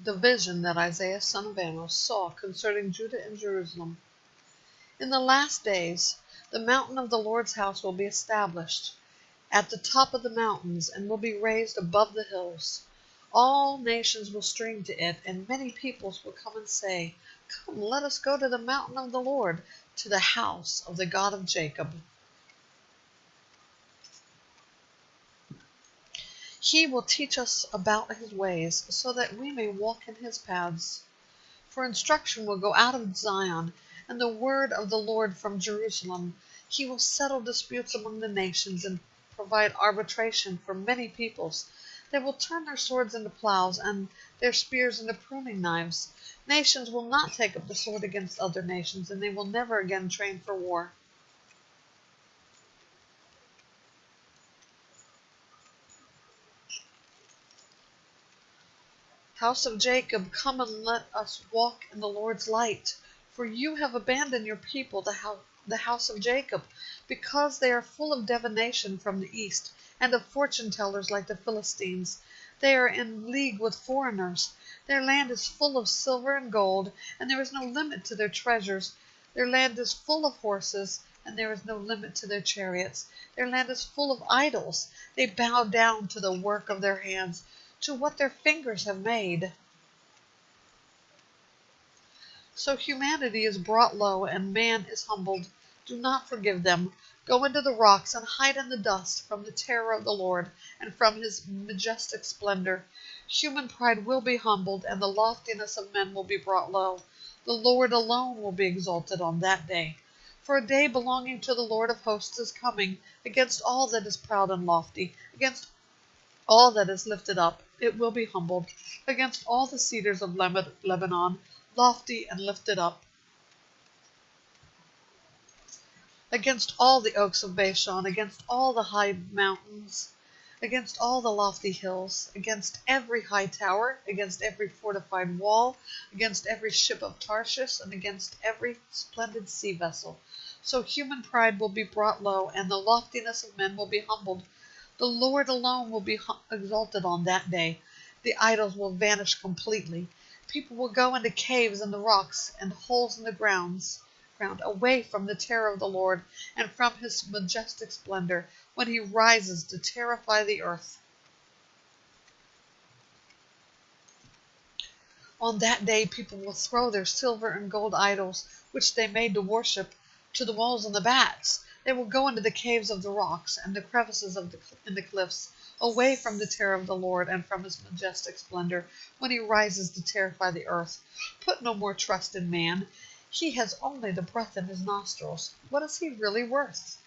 The vision that Isaiah son of Amos saw concerning Judah and Jerusalem. In the last days, the mountain of the Lord's house will be established at the top of the mountains and will be raised above the hills. All nations will stream to it, and many peoples will come and say, "Come, let us go to the mountain of the Lord, to the house of the God of Jacob. He will teach us about his ways, so that we may walk in his paths." For instruction will go out of Zion, and the word of the Lord from Jerusalem. He will settle disputes among the nations, and provide arbitration for many peoples. They will turn their swords into plows, and their spears into pruning knives. Nations will not take up the sword against other nations, and they will never again train for war. House of Jacob, come and let us walk in the Lord's light. For you have abandoned your people, the house of Jacob, because they are full of divination from the east, and of fortune-tellers like the Philistines. They are in league with foreigners. Their land is full of silver and gold, and there is no limit to their treasures. Their land is full of horses, and there is no limit to their chariots. Their land is full of idols. They bow down to the work of their hands, to what their fingers have made. So humanity is brought low, and man is humbled. Do not forgive them. Go into the rocks and hide in the dust from the terror of the Lord and from his majestic splendor. Human pride will be humbled, and the loftiness of men will be brought low. The Lord alone will be exalted on that day. For a day belonging to the Lord of hosts is coming, against all that is proud and lofty, against all that is lifted up. It will be humbled, against all the cedars of Lebanon, lofty and lifted up, against all the oaks of Bashan, against all the high mountains, against all the lofty hills, against every high tower, against every fortified wall, against every ship of Tarshish, and against every splendid sea vessel. So human pride will be brought low, and the loftiness of men will be humbled. The Lord alone will be exalted on that day. The idols will vanish completely. People will go into caves in the rocks and holes in the ground, away from the terror of the Lord and from his majestic splendor, when he rises to terrify the earth. On that day people will throw their silver and gold idols, which they made to worship, to the wolves and the bats. They will go into the caves of the rocks and the crevices in the cliffs, away from the terror of the Lord and from his majestic splendor, when he rises to terrify the earth. Put no more trust in man. He has only the breath in his nostrils. What is he really worth?